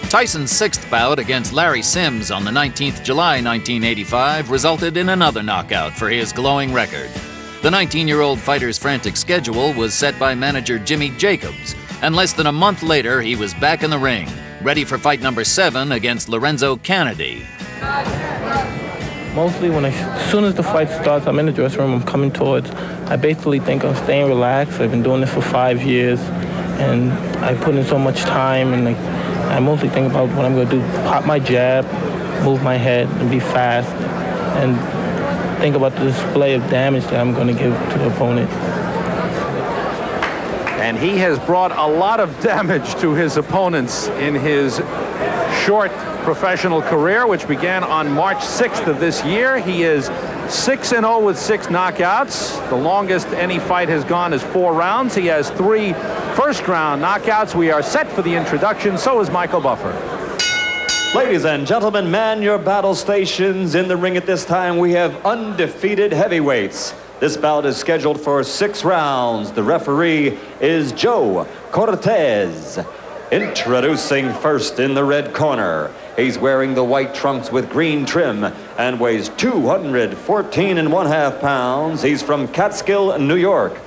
Tyson's sixth bout against Larry Sims on the 19th July 1985 resulted in another knockout for his glowing record. The 19-year-old fighter's frantic schedule was set by manager Jimmy Jacobs, and less than a month later he was back in the ring, ready for fight number 7 against Lorenzo Canady. Mostly as soon as the fight starts, I'm in the dressing room, I'm coming towards. I basically think I'm staying relaxed. I've been doing this for 5 years, and I put in so much time, and I mostly think about what I'm going to do. Pop my jab, move my head, and be fast, and think about the display of damage that I'm going to give to the opponent. And he has brought a lot of damage to his opponents in his short professional career, which began on March 6th of this year. He is 6-0 with 6 knockouts. The longest any fight has gone is 4 rounds. He has 3 first-round knockouts. We are set for the introduction. So is Michael Buffer. Ladies and gentlemen, man your battle stations. In the ring at this time, we have undefeated heavyweights. This bout is scheduled for 6 rounds. The referee is Joe Cortez. Introducing first in the red corner. He's wearing the white trunks with green trim and weighs 214.5 pounds. He's from Catskill, New York.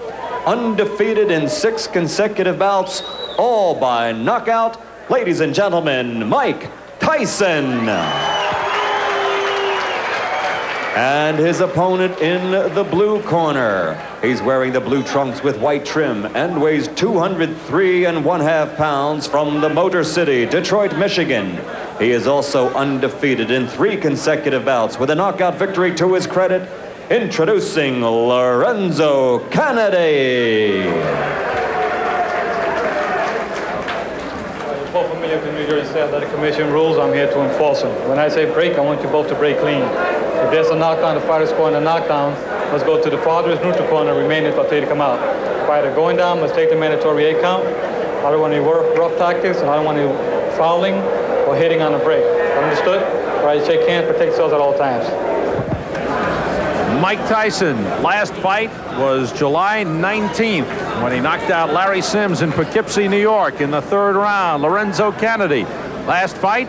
Undefeated in 6 consecutive bouts, all by knockout. Ladies and gentlemen, Mike Tyson. And his opponent in the blue corner. He's wearing the blue trunks with white trim and weighs 203.5 pounds from the Motor City, Detroit, Michigan. He is also undefeated in 3 consecutive bouts with a knockout victory to his credit. Introducing Lorenzo Canady. Both familiar with the New Jersey State Athletic Commission rules. I'm here to enforce them. When I say break, I want you both to break clean. If there's a knockdown, the fighter scoring a knockdown, let's go to the farthest neutral corner, remain until they come out. Fighter going down, let's take the mandatory 8 count. I don't want any rough tactics, and I don't want any fouling or hitting on the break. Understood? All right, shake hands, protect yourselves at all times. Mike Tyson, last fight was July 19th when he knocked out Larry Sims in Poughkeepsie, New York in the 3rd round. Lorenzo Canady, last fight,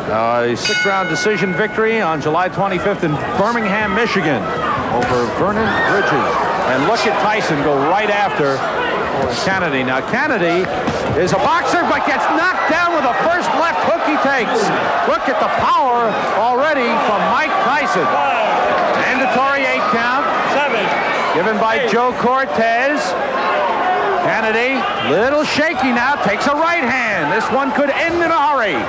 a 6-round decision victory on July 25th in Birmingham, Michigan over Vernon Bridges. And look at Tyson go right after Canady. Now Canady is a boxer but gets knocked down with the first left hook he takes. Look at the power already from Mike Tyson. Mandatory 8 count. 7. Given by Joe Cortez. Canady, little shaky now, takes a right hand. This one could end in a hurry.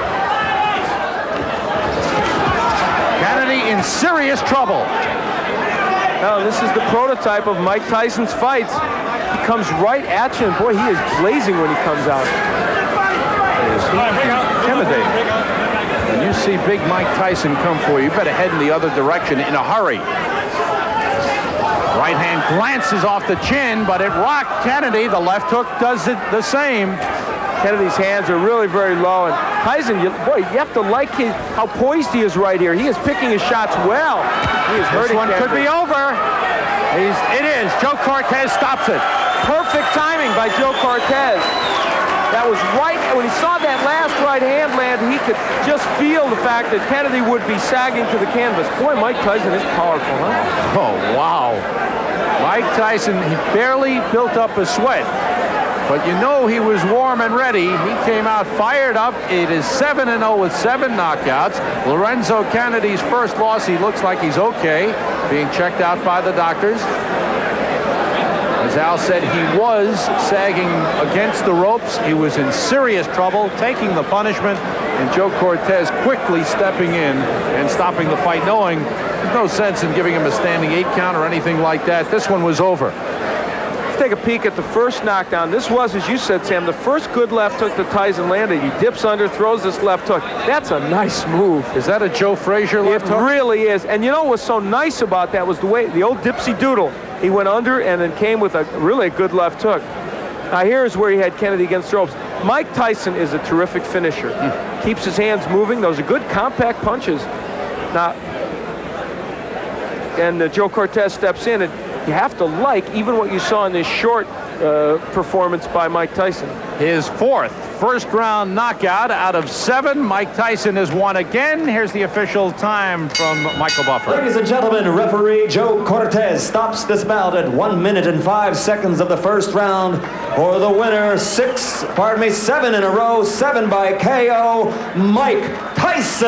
Canady in serious trouble. Now, this is the prototype of Mike Tyson's fights. He comes right at you, and boy, he is blazing when he comes out. Is he intimidating? When you see big Mike Tyson come for you, you better head in the other direction in a hurry. Right hand glances off the chin, but it rocked Canady. The left hook does it the same. Kennedy's hands are really very low, and Tyson, you have to like how poised he is right here. He is picking his shots well. He is hurting. This one could be over. It is. Joe Cortez stops it. Perfect timing by Joe Cortez. That was right. When he saw that last right hand land, he could just feel the fact that Canady would be sagging to the canvas. Boy, Mike Tyson is powerful, huh? Oh, wow. Mike Tyson, he barely built up a sweat. But you know he was warm and ready. He came out fired up. It is 7-0 with 7 knockouts. Lorenzo Canady's first loss, he looks like he's okay, being checked out by the doctors. As Al said, he was sagging against the ropes. He was in serious trouble, taking the punishment, and Joe Cortez quickly stepping in and stopping the fight, knowing there's no sense in giving him a standing 8 count or anything like that. This one was over. Take a peek at the first knockdown. This was, as you said, Sam, the first good left hook that Tyson landed. He dips under, throws this left hook. That's a nice move. Is that a Joe Frazier left hook? It really is. And you know what was so nice about that was the way, the old dipsy doodle. He went under and then came with a really good left hook. Now here's where he had Canady against the ropes. Mike Tyson is a terrific finisher. Keeps his hands moving. Those are good compact punches. Now, and Joe Cortez steps in, and you have to like even what you saw in this short performance by Mike Tyson. His fourth first-round knockout out of 7. Mike Tyson has won again. Here's the official time from Michael Buffer. Ladies and gentlemen, referee Joe Cortez stops this bout at 1 minute and 5 seconds of the first round for the winner. 7 in a row, 7 by KO, Mike Tyson.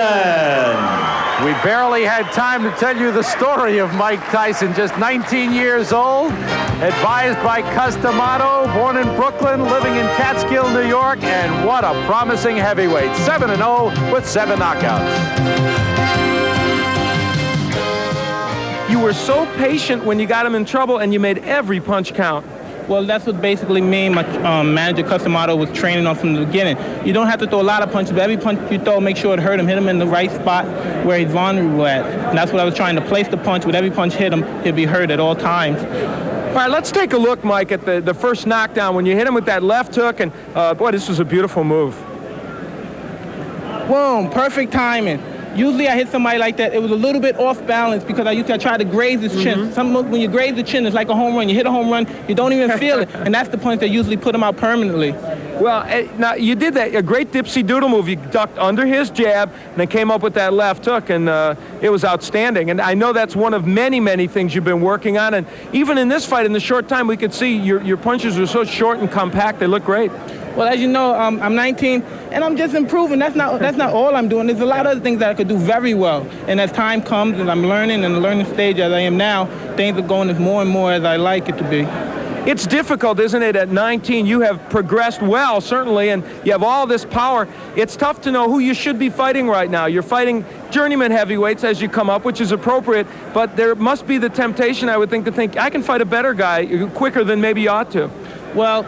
We barely had time to tell you the story of Mike Tyson, just 19 years old, advised by Customato, born in Brooklyn, living in Catskill, New York, and what a promising heavyweight. 7-0 with 7 knockouts. You were so patient when you got him in trouble, and you made every punch count. Well, that's what basically me and my manager, Customato, was training on from the beginning. You don't have to throw a lot of punches, but every punch you throw, make sure it hurt him, hit him in the right spot where he's vulnerable at. And that's what I was trying to place the punch. With every punch hit him, he'd be hurt at all times. All right, let's take a look, Mike, at the first knockdown when you hit him with that left hook, and boy, this was a beautiful move. Boom, perfect timing. Usually I hit somebody like that, it was a little bit off balance because I try to graze his chin. When you graze the chin, it's like a home run. You hit a home run, you don't even feel it, and that's the punch that usually put him out permanently. Well, now you did that, a great dipsy doodle move. You ducked under his jab and then came up with that left hook, and it was outstanding. And I know that's one of many, many things you've been working on. And even in this fight, in the short time, we could see your punches are so short and compact. They look great. Well, as you know, I'm 19, and I'm just improving. That's not all I'm doing. There's a lot of other things that I could do very well. And as time comes, and I'm learning in the learning stage as I am now, things are going more and more as I like it to be. It's difficult, isn't it? At 19, you have progressed well, certainly, and you have all this power. It's tough to know who you should be fighting right now. You're fighting journeyman heavyweights as you come up, which is appropriate, but there must be the temptation, I would think, to think, I can fight a better guy quicker than maybe you ought to. Well,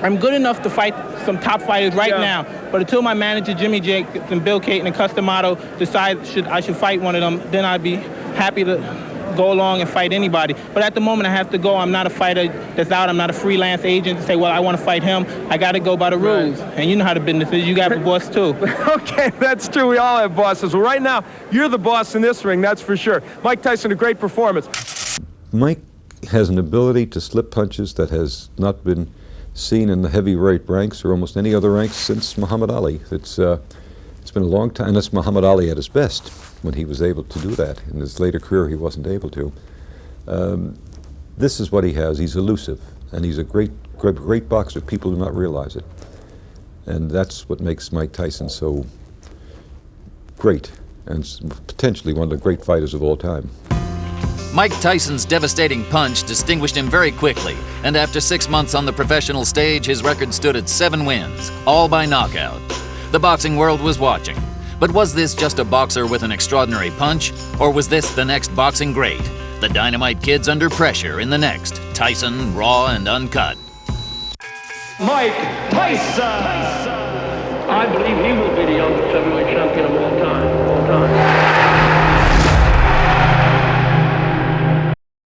I'm good enough to fight some top fighters right now, but until my manager, Jimmy Jacobs and Bill Caton and Customato, decide I should fight one of them, then I'd be happy to go along and fight anybody. But at the moment, I have to go. I'm not a fighter that's out. I'm not a freelance agent to say, well, I want to fight him. I got to go by the rules. Right. And you know how the business is. You got a boss, too. Okay, that's true. We all have bosses. Well, right now, you're the boss in this ring, that's for sure. Mike Tyson, a great performance. Mike has an ability to slip punches that has not been seen in the heavyweight ranks or almost any other ranks since Muhammad Ali. It's been a long time. That's Muhammad Ali at his best when he was able to do that. In his later career, he wasn't able to. This is what he has. He's elusive, and he's a great boxer. People do not realize it, and that's what makes Mike Tyson so great, and potentially one of the great fighters of all time. Mike Tyson's devastating punch distinguished him very quickly, and after 6 months on the professional stage, his record stood at 7 wins, all by knockout. The boxing world was watching. But was this just a boxer with an extraordinary punch, or was this the next boxing great? The Dynamite Kid's under pressure in the next Tyson, Raw and Uncut. Mike Tyson! I believe he will be the youngest heavyweight